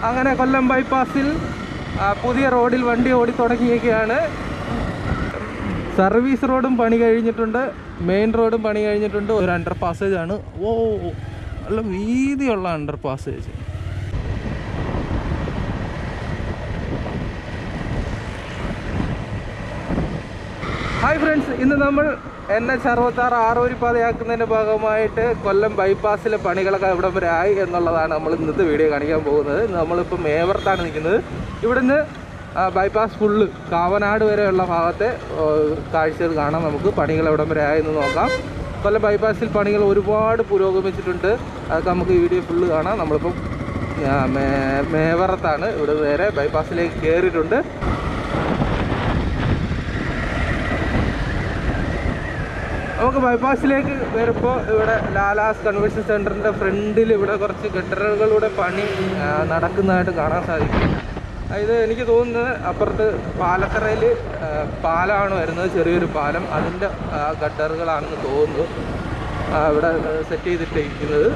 അങ്ങനെ കൊല്ലം ബൈപ്പാസിൽ പുതിയ റോഡിൽ വണ്ടി ഓടി തുടങ്ങിയൊക്കെയാണ്. സർവീസ് റോഡും പണി കഴിഞ്ഞിട്ടുണ്ട്, മെയിൻ റോഡും പണി കഴിഞ്ഞിട്ടുണ്ട്. ഒരു അണ്ടർ പാസേജ് ആണ്. ഓ, നല്ല വീതിയുള്ള അണ്ടർ പാസേജ്. ഹായ് ഫ്രണ്ട്സ്, ഇന്ന് നമ്മൾ NH66 ആറൂരി പാതയാക്കുന്നതിൻ്റെ ഭാഗമായിട്ട് കൊല്ലം ബൈപ്പാസിലെ പണികളൊക്കെ ഇവിടം വരെ ആയി എന്നുള്ളതാണ് നമ്മൾ ഇന്നത്തെ വീഡിയോ കാണിക്കാൻ പോകുന്നത്. നമ്മളിപ്പോൾ മേവർത്താണ് നിൽക്കുന്നത്. ഇവിടുന്ന് ബൈപ്പാസ് ഫുള്ള് കാവനാട് വരെയുള്ള ഭാഗത്തെ കാഴ്ചകൾ കാണാം. നമുക്ക് പണികൾ എവിടം വരെ ആയെന്ന് നോക്കാം. കൊല്ലം ബൈപ്പാസിൽ പണികൾ ഒരുപാട് പുരോഗമിച്ചിട്ടുണ്ട്. അതൊക്കെ നമുക്ക് ഈ വീഡിയോ ഫുള്ള് കാണാം. നമ്മളിപ്പം മേവറത്താണ്. ഇവിടെ നേരെ ബൈപ്പാസിലേക്ക് കയറിയിട്ടുണ്ട്. നമുക്ക് ബൈപ്പാസിലേക്ക് വരുമ്പോൾ ഇവിടെ ലാലാസ് കൺവെൻഷൻ സെൻറ്ററിൻ്റെ ഫ്രണ്ടിൽ ഇവിടെ കുറച്ച് ഗട്ടറുകളുടെ പണി നടക്കുന്നതായിട്ട് കാണാൻ സാധിക്കും. ഇത് എനിക്ക് തോന്നുന്നത് അപ്പുറത്ത് പാലക്കരയിൽ പാലമാണ് വരുന്നത്, ചെറിയൊരു പാലം. അതിൻ്റെ ഗട്ടറുകളാണെന്ന് തോന്നുന്നു ഇവിടെ സെറ്റ് ചെയ്തിട്ടിരിക്കുന്നത്.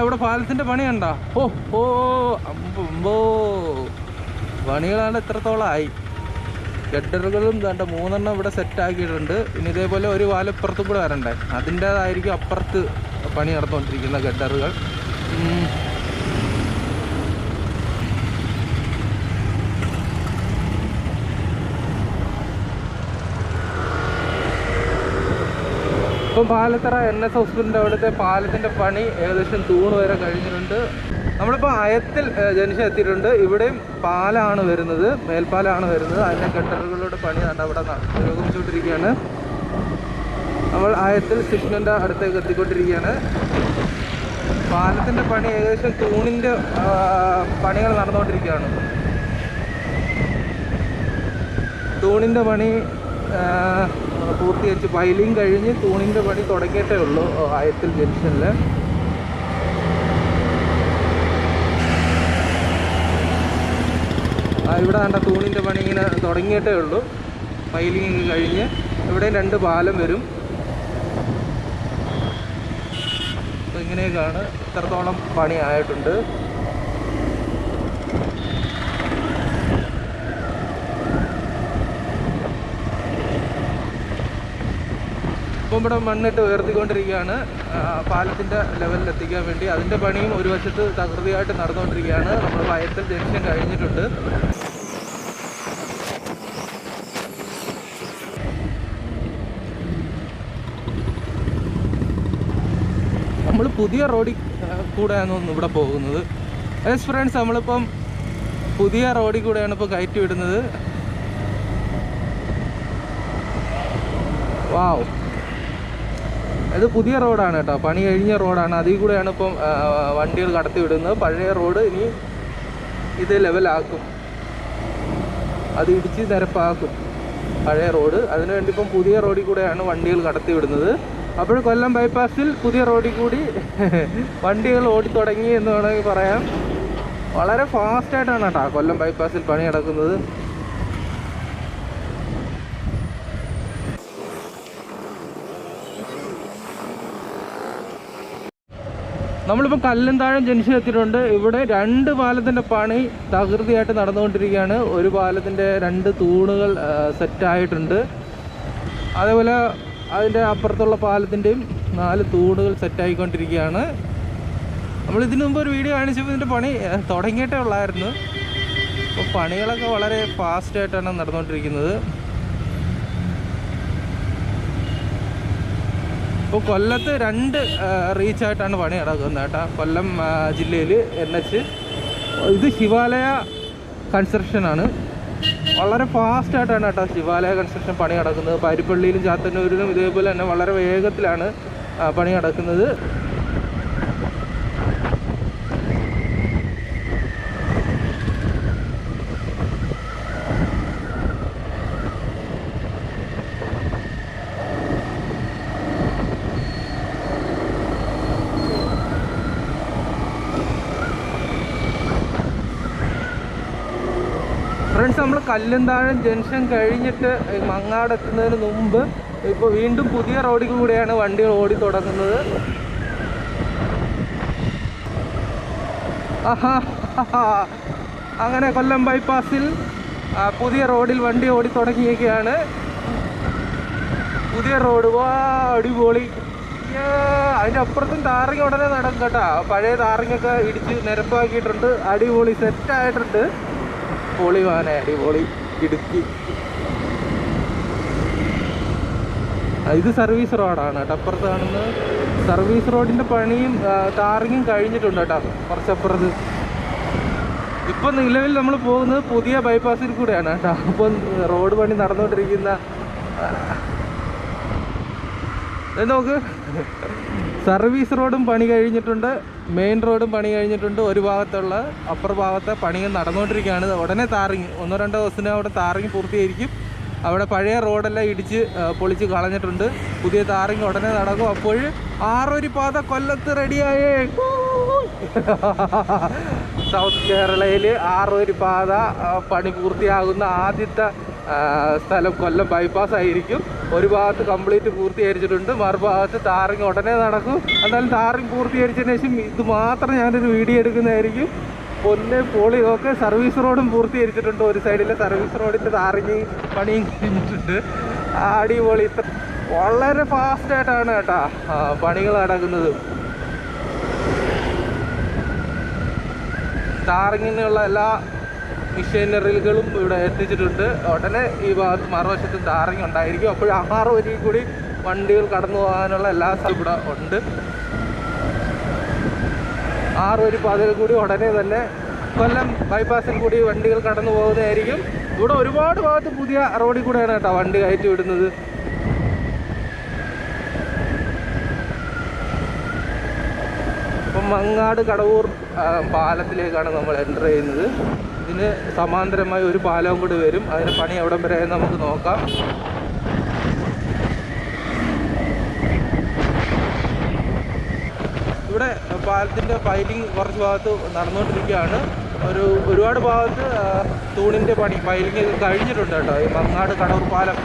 ഇവിടെ പാലത്തിൻ്റെ പണി കണ്ടോ? അമ്പോ പണികളാണ് എത്രത്തോളമായി. ഗഡറുകളും വേണ്ട 3 ഇവിടെ സെറ്റാക്കിയിട്ടുണ്ട്. ഇനി ഇതേപോലെ ഒരു പാലം ഇപ്പുറത്തും കൂടെ വരണ്ടേ, അതിൻ്റേതായിരിക്കും അപ്പുറത്ത് പണി നടന്നുകൊണ്ടിരിക്കുന്ന ഗഡറുകൾ. ഇപ്പം പാലത്തറ NS ഹോസ്പിറ്റലിൻ്റെ അവിടുത്തെ പാലത്തിൻ്റെ പണി ഏകദേശം തൂണ് വരെ കഴിഞ്ഞിട്ടുണ്ട്. നമ്മളിപ്പോൾ അയത്തിൽ ജംഗ്ഷൻ എത്തിയിട്ടുണ്ട്. ഇവിടെയും പാലാണ് വരുന്നത്, മേൽപ്പാലാണ് വരുന്നത്. അതിൻ്റെ ഗട്ടറുകളുടെ പണി അവിടെ പുരോഗമിച്ചുകൊണ്ടിരിക്കുകയാണ്. നമ്മൾ അയത്തിൽ സിഗ്നലിൻ്റെ അടുത്തേക്ക് എത്തിക്കൊണ്ടിരിക്കുകയാണ്. പാലത്തിൻ്റെ പണി ഏകദേശം തൂണിൻ്റെ പണികൾ നടന്നുകൊണ്ടിരിക്കുകയാണ്. തൂണിൻ്റെ പണി പൂർത്തീകരിച്ച് പൈലിങ് കഴിഞ്ഞ് തൂണിൻ്റെ പണി തുടങ്ങിയിട്ടേ ഉള്ളൂ ആയത്തിൽ ജംഗ്ഷനിൽ. ഇവിടെ കണ്ട തൂണിൻ്റെ പണി ഇങ്ങനെ തുടങ്ങിയിട്ടേ ഉള്ളൂ. പൈലിങ് കഴിഞ്ഞ് ഇവിടെ 2 പാലം വരും. അപ്പോൾ ഇങ്ങനെയൊക്കെയാണ്, ഇത്രത്തോളം പണി ആയിട്ടുണ്ട്. ഇപ്പം ഇവിടെ മണ്ണിട്ട് ഉയർത്തിക്കൊണ്ടിരിക്കുകയാണ് പാലത്തിൻ്റെ ലെവലിൽ എത്തിക്കാൻ വേണ്ടി. അതിൻ്റെ പണിയും ഒരു വശത്ത് തകൃതിയായിട്ട് നടന്നുകൊണ്ടിരിക്കുകയാണ്. നമ്മൾ അയത്തിൽ ജംഗ്ഷൻ കഴിഞ്ഞിട്ടുണ്ട്. നമ്മൾ പുതിയ റോഡിൽ കൂടെയാണ് ഇവിടെ പോകുന്നത്. യെസ് ഫ്രണ്ട്സ്, നമ്മളിപ്പം പുതിയ റോഡിൽ കൂടെയാണ് ഇപ്പോൾ കയറ്റി വിടുന്നത്. വാവ്, ഇത് പുതിയ റോഡാണ് കേട്ടോ, പണി കഴിഞ്ഞ റോഡാണ്. അതിൽ കൂടെയാണ് ഇപ്പം വണ്ടികൾ കടത്തി വിടുന്നത്. പഴയ റോഡ് ഇനി ഇത് ലെവലാക്കും, അത് ഇടിച്ച് നിരപ്പാക്കും പഴയ റോഡ്. അതിനുവേണ്ടി ഇപ്പം പുതിയ റോഡിൽ കൂടെയാണ് വണ്ടികൾ കടത്തി വിടുന്നത്. അപ്പോൾ കൊല്ലം ബൈപ്പാസിൽ പുതിയ റോഡിൽ കൂടി വണ്ടികൾ ഓടി തുടങ്ങി എന്ന് വേണമെങ്കിൽ പറയാം. വളരെ ഫാസ്റ്റായിട്ടാണ് കേട്ടോ കൊല്ലം ബൈപ്പാസിൽ പണി നടക്കുന്നത്. നമ്മളിപ്പോൾ കല്ലുംതാഴം ജംഗ്ഷൻ എത്തിയിട്ടുണ്ട്. ഇവിടെ 2 പാലത്തിൻ്റെ പണി തകൃതിയായിട്ട് നടന്നുകൊണ്ടിരിക്കുകയാണ്. ഒരു പാലത്തിൻ്റെ 2 തൂണുകൾ സെറ്റായിട്ടുണ്ട്. അതേപോലെ അതിൻ്റെ അപ്പുറത്തുള്ള പാലത്തിൻ്റെയും 4 തൂണുകൾ സെറ്റായിക്കൊണ്ടിരിക്കുകയാണ്. നമ്മളിതിനു മുമ്പ് ഒരു വീഡിയോ കാണിച്ചപ്പോൾ ഇതിൻ്റെ പണി തുടങ്ങിയിട്ടേ ഉള്ളായിരുന്നു. അപ്പോൾ പണികളൊക്കെ വളരെ ഫാസ്റ്റായിട്ടാണ് നടന്നുകൊണ്ടിരിക്കുന്നത്. ഇപ്പോൾ കൊല്ലത്ത് 2 റീച്ചായിട്ടാണ് പണി നടക്കുന്നത് കേട്ടോ, കൊല്ലം ജില്ലയിൽ NH. ഇത് ശിവാലയ കൺസ്ട്രക്ഷനാണ്. വളരെ ഫാസ്റ്റായിട്ടാണ് കേട്ടോ ശിവാലയ കൺസ്ട്രക്ഷൻ പണി നടക്കുന്നത്. പാരിപ്പള്ളിയിലും ചാത്തന്നൂരിലും ഇതേപോലെ തന്നെ വളരെ വേഗത്തിലാണ് പണി നടക്കുന്നത്. നമ്മൾ കല്ലുംതാഴം ജംഗ്ഷൻ കഴിഞ്ഞിട്ട് മങ്ങാട് എത്തുന്നതിന് മുമ്പ് ഇപ്പോൾ വീണ്ടും പുതിയ റോഡിൽ കൂടെയാണ് വണ്ടികൾ ഓടി തുടങ്ങുന്നത്. അങ്ങനെ കൊല്ലം ബൈപ്പാസിൽ പുതിയ റോഡിൽ വണ്ടി ഓടി തുടങ്ങിയൊക്കെയാണ്. പുതിയ റോഡ്, വാ അടിപൊളി. അതിൻ്റെ അപ്പുറത്തും ടാറിങ് ഉടനെ നടക്കും കേട്ടോ. പഴയ ടാറിങ്ങൊക്കെ ഇടിച്ച് നിരപ്പാക്കിയിട്ടുണ്ട്. അടിപൊളി സെറ്റായിട്ടുണ്ട്. പൊളിവാനെ അടിപൊളി ഇടുക്കി. ഇത് സർവീസ് റോഡാണ് കേട്ടോ. അപ്പുറത്ത് കാണുന്നത് സർവീസ് റോഡിൻ്റെ പണിയും ടാറിങ്ങും കഴിഞ്ഞിട്ടുണ്ട് കേട്ടോ കുറച്ചപ്പുറത്ത്. ഇപ്പം നിലവിൽ നമ്മൾ പോകുന്നത് പുതിയ ബൈപ്പാസിൽ കൂടെയാണ് കേട്ടോ. അപ്പം റോഡ് പണി നടന്നുകൊണ്ടിരിക്കുന്ന നോക്ക്, സർവീസ് റോഡും പണി കഴിഞ്ഞിട്ടുണ്ട്, മെയിൻ റോഡും പണി കഴിഞ്ഞിട്ടുണ്ട്. ഒരു ഭാഗത്തുള്ള അപ്പുറ ഭാഗത്തെ പണികൾ നടന്നുകൊണ്ടിരിക്കുകയാണ്. ഉടനെ ടാറിങ് 1-2 ദിവസത്തിന് അവിടെ ടാറിങ് പൂർത്തീകരിക്കും. അവിടെ പഴയ റോഡെല്ലാം ഇടിച്ച് പൊളിച്ച് കളഞ്ഞിട്ടുണ്ട്. പുതിയ ടാറിങ് ഉടനെ നടക്കും. അപ്പോൾ 6 പാത കൊല്ലത്ത് റെഡിയായേ. സൗത്ത് കേരളയിൽ 6 പാത പണി പൂർത്തിയാകുന്ന ആദ്യത്തെ സ്ഥലം കൊല്ലം ബൈപ്പാസ് ആയിരിക്കും. ഒരു ഭാഗത്ത് കംപ്ലീറ്റ് പൂർത്തീകരിച്ചിട്ടുണ്ട്, മറുഭാഗത്ത് ടാറിങ് ഉടനെ നടക്കും. എന്നാലും ടാറിങ് പൂർത്തീകരിച്ചതിന് ശേഷം ഇത് മാത്രം ഞാനൊരു വീഡിയോ എടുക്കുന്നതായിരിക്കും. പൊന്നെ പൊളി. ഒക്കെ സർവീസ് റോഡും പൂർത്തീകരിച്ചിട്ടുണ്ട്. ഒരു സൈഡിലെ സർവീസ് റോഡിൻ്റെ ടാറിങ് പണിയും കഴിഞ്ഞിട്ടുണ്ട്. അടിപൊളി. വളരെ ഫാസ്റ്റായിട്ടാണ് കേട്ടോ പണികൾ നടക്കുന്നത്. ടാറിങ്ങിനുള്ള എല്ലാ മെഷീനറികളും ഇവിടെ എത്തിച്ചിട്ടുണ്ട്. ഉടനെ ഈ ഭാഗത്ത് മറുവശത്ത് ടാറിങ് ഉണ്ടായിരിക്കും. അപ്പോൾ 6 വരിയിൽ കൂടി വണ്ടികൾ കടന്നു പോകാനുള്ള എല്ലാ ഇവിടെ ഉണ്ട്. 6 വരി പാതയിൽ കൂടി ഉടനെ തന്നെ കൊല്ലം ബൈപ്പാസിൽ കൂടി വണ്ടികൾ കടന്നു പോകുന്നതായിരിക്കും. ഇവിടെ ഒരുപാട് ഭാഗത്ത് പുതിയ റോഡിൽ കൂടെയാണ് കേട്ടോ വണ്ടി കയറ്റി വിടുന്നത്. ഇപ്പം മങ്ങാട് കടവൂർ പാലത്തിലേക്കാണ് നമ്മൾ എൻ്റർ ചെയ്യുന്നത്. ഇതിന് സമാന്തരമായി ഒരു പാലവും കൂടി വരും. അതിൻ്റെ പണി എവിടം വരെ നമുക്ക് നോക്കാം. ഇവിടെ പാലത്തിൻ്റെ പൈലിങ് കുറച്ച് ഭാഗത്ത് നടന്നുകൊണ്ടിരിക്കുകയാണ്. ഒരുപാട് ഭാഗത്ത് തൂണിൻ്റെ പണി പൈലിങ് കഴിഞ്ഞിട്ടുണ്ട് കേട്ടോ. ഈ മങ്ങാട് കടവൂർ പാലം,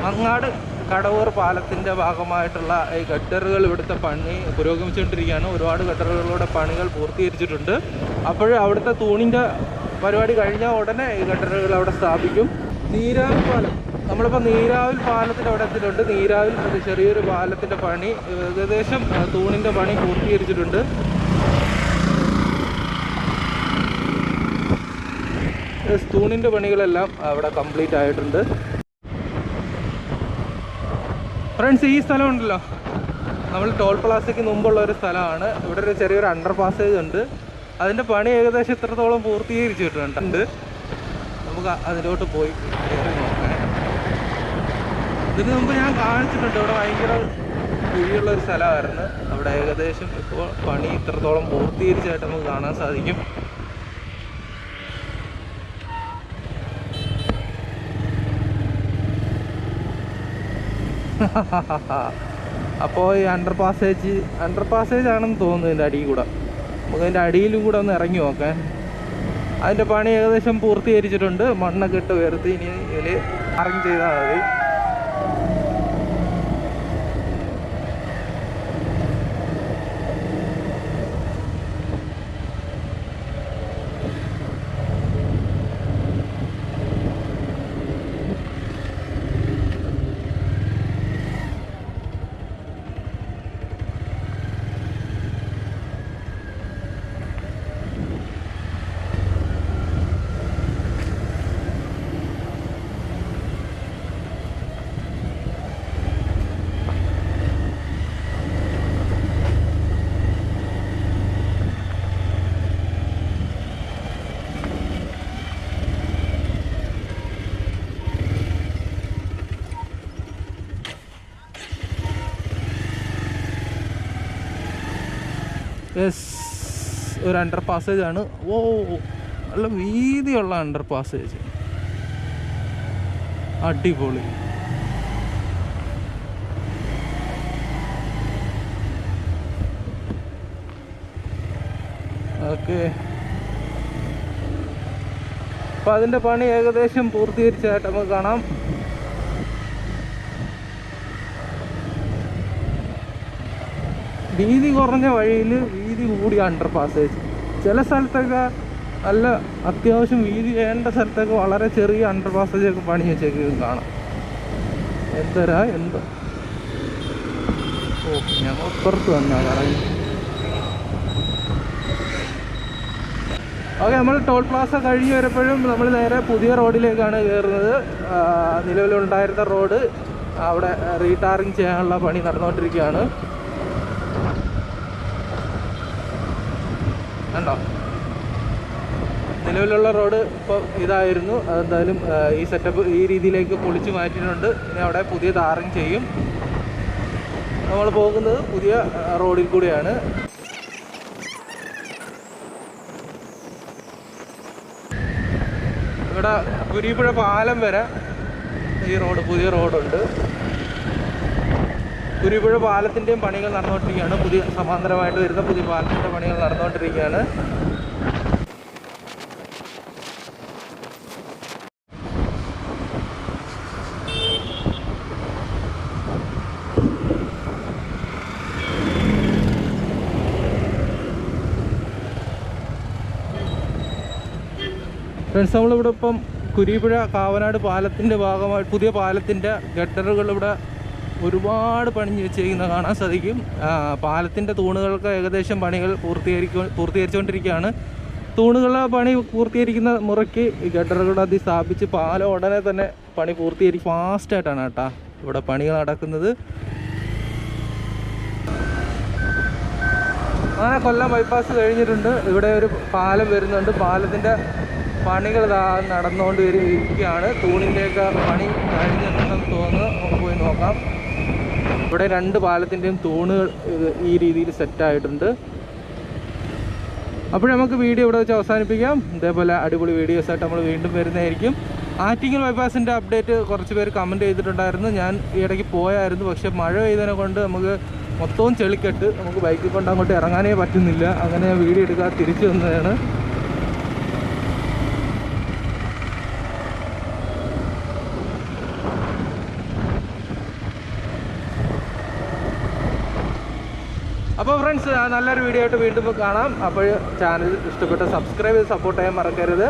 മങ്ങാട് കടവൂർ പാലത്തിൻ്റെ ഭാഗമായിട്ടുള്ള ഈ ഗട്ടറുകൾ ഇവിടുത്തെ പണി പുരോഗമിച്ചുകൊണ്ടിരിക്കുകയാണ്. ഒരുപാട് ഗട്ടറുകളുടെ പണികൾ പൂർത്തീകരിച്ചിട്ടുണ്ട്. അപ്പോൾ അവിടുത്തെ തൂണിൻ്റെ പരിപാടി കഴിഞ്ഞാൽ ഉടനെ ഈ ഗട്ടറുകൾ അവിടെ സ്ഥാപിക്കും. നീരാവിൽ പാലം, നമ്മളിപ്പോൾ നീരാവിൽ പാലത്തിൻ്റെ അവിടെ എത്തിയിട്ടുണ്ട്. നീരാവിൽ ഒരു ചെറിയൊരു പാലത്തിൻ്റെ പണി ഏകദേശം തൂണിൻ്റെ പണി പൂർത്തീകരിച്ചിട്ടുണ്ട്. തൂണിൻ്റെ പണികളെല്ലാം അവിടെ കംപ്ലീറ്റ് ആയിട്ടുണ്ട്. ഫ്രണ്ട്സ്, ഈ സ്ഥലം ഉണ്ടല്ലോ, നമ്മൾ ടോൾ പ്ലാസയ്ക്ക് മുമ്പുള്ള ഒരു സ്ഥലമാണ്. ഇവിടെ ഒരു ചെറിയൊരു അണ്ടർ പാസേജ് ഉണ്ട്. അതിൻ്റെ പണി ഏകദേശം ഇത്രത്തോളം പൂർത്തീകരിച്ചിട്ടുണ്ട്. നമുക്ക് അതിലോട്ട് പോയി നോക്കാം. ഇതിന് മുമ്പ് ഞാൻ കാണിച്ചിട്ടുണ്ട്. ഇവിടെ ഭയങ്കര കുഴിയുള്ളൊരു സ്ഥലമായിരുന്നു. അവിടെ ഏകദേശം ഇപ്പോൾ പണി ഇത്രത്തോളം പൂർത്തീകരിച്ചായിട്ട് നമുക്ക് കാണാൻ സാധിക്കും. അപ്പോൾ ഈ അണ്ടർ പാസേജ് ആണെന്ന് തോന്നുന്നു. ഇതിൻ്റെ അടിയിൽ കൂടെ നമുക്ക് അതിൻ്റെ അടിയിലും കൂടെ ഒന്ന് ഇറങ്ങി നോക്കാൻ. അതിൻ്റെ പണി ഏകദേശം പൂർത്തീകരിച്ചിട്ടുണ്ട്. മണ്ണൊക്കെ ഇട്ട് ഉയർത്തി ഇനി ഇതിൽ അറേഞ്ച് ചെയ്താൽ മതി. ഒരു അണ്ടർ പാസേജ് ആണ്. ഓ, നല്ല വീതിയുള്ള അണ്ടർ പാസേജ്, അടിപൊളി. ഓക്കെ, അപ്പോൾ അതിൻ്റെ പണി ഏകദേശം പൂർത്തീകരിച്ചതായിട്ട് നമുക്ക് കാണാം. വീതി കുറഞ്ഞ വഴിയിൽ വീതി കൂടിയ അണ്ടർ പാസേജ്. ചില സ്ഥലത്തൊക്കെ നല്ല അത്യാവശ്യം വീതി വേണ്ട സ്ഥലത്തൊക്കെ വളരെ ചെറിയ അണ്ടർ പാസേജൊക്കെ പണി വെച്ചേക്ക് കാണാം. എന്തോ ഞങ്ങൾ പുറത്ത് വന്നാ പറഞ്ഞു. ഓക്കെ, നമ്മൾ ടോൾ പ്ലാസ കഴിഞ്ഞ് വരുമ്പോഴും നമ്മൾ നേരെ പുതിയ റോഡിലേക്കാണ് കയറുന്നത്. നിലവിലുണ്ടായിരുന്ന റോഡ് അവിടെ റീടാറിങ് ചെയ്യാനുള്ള പണി നടന്നുകൊണ്ടിരിക്കുകയാണ്. കണ്ടോ, നിലവിലുള്ള റോഡ് ഇപ്പോൾ ഇതായിരുന്നു. അതെന്തായാലും ഈ സെറ്റപ്പ് ഈ രീതിയിലേക്ക് പൊളിച്ച് മാറ്റിയിട്ടുണ്ട്. ഇനി അവിടെ പുതിയ ടാറിങ് ചെയ്യും. നമ്മൾ പോകുന്നത് പുതിയ റോഡിൽ കൂടിയാണ്. ഇവിടെ കുരീപ്പുഴ പാലം വരെ ഈ റോഡ് പുതിയ റോഡുണ്ട്. കുരീപ്പുഴ പാലത്തിൻ്റെയും പണികൾ നടന്നുകൊണ്ടിരിക്കുകയാണ്. പുതിയ സമാന്തരമായിട്ട് വരുന്ന പുതിയ പാലത്തിൻ്റെ പണികൾ നടന്നുകൊണ്ടിരിക്കുകയാണ്. ഫ്രണ്ട്സ്, നമ്മളിവിടെ ഇപ്പം കുരീപ്പുഴ കാവനാട് പാലത്തിൻ്റെ ഭാഗമായി പുതിയ പാലത്തിൻ്റെ ഗട്ടറുകൾ ഇവിടെ ഒരുപാട് പണിഞ്ഞ് വെച്ചിരിക്കുന്ന കാണാൻ സാധിക്കും. പാലത്തിൻ്റെ തൂണുകൾക്ക് ഏകദേശം പണികൾ പൂർത്തീകരിച്ചുകൊണ്ടിരിക്കുകയാണ്. തൂണുകളുടെ പണി പൂർത്തീകരിക്കുന്ന മുറയ്ക്ക് ഈ ഗട്ടറുകൾ അത് സ്ഥാപിച്ച് പാലം ഉടനെ തന്നെ പണി ഫാസ്റ്റായിട്ടാണ് കേട്ടോ ഇവിടെ പണികൾ നടക്കുന്നത്. അങ്ങനെ കൊല്ലം ബൈപ്പാസ് കഴിഞ്ഞിട്ടുണ്ട്. ഇവിടെ ഒരു പാലം വരുന്നുണ്ട്. പാലത്തിൻ്റെ പണികൾ നടന്നുകൊണ്ട് ഇരിക്കുകയാണ്. തൂണിൻ്റെയൊക്കെ പണി കഴിഞ്ഞിട്ടുണ്ടെന്ന് തോന്നുന്നു. നമുക്ക് പോയി നോക്കാം. ഇവിടെ 2 പാലത്തിൻ്റെയും തൂണുകൾ ഈ രീതിയിൽ സെറ്റായിട്ടുണ്ട്. അപ്പോൾ നമുക്ക് വീഡിയോ ഇവിടെ വെച്ച് അവസാനിപ്പിക്കാം. ഇതേപോലെ അടിപൊളി വീഡിയോസായിട്ട് നമ്മൾ വീണ്ടും വരുന്നതായിരിക്കും. ആറ്റിങ്ങൽ ബൈപ്പാസിൻ്റെ അപ്ഡേറ്റ് കുറച്ച് പേര് കമൻറ്റ് ചെയ്തിട്ടുണ്ടായിരുന്നു. ഞാൻ ഈ ഇടയ്ക്ക് പോയായിരുന്നു. പക്ഷേ മഴ പെയ്തതിനെ കൊണ്ട് നമുക്ക് മൊത്തവും ചെളിക്കെട്ട് നമുക്ക് ബൈക്കിൽ കൊണ്ട് അങ്ങോട്ട് ഇറങ്ങാനേ പറ്റുന്നില്ല. അങ്ങനെ വീഡിയോ എടുക്കാതെ തിരിച്ചു വന്നതാണ്. അപ്പോൾ ഫ്രണ്ട്സ്, നല്ലൊരു വീഡിയോ ആയിട്ട് വീണ്ടും കാണാം. അപ്പോൾ ചാനൽ ഇഷ്ടപ്പെട്ട സബ്സ്ക്രൈബ് ചെയ്ത് സപ്പോർട്ട് ചെയ്യാൻ മറക്കരുത്.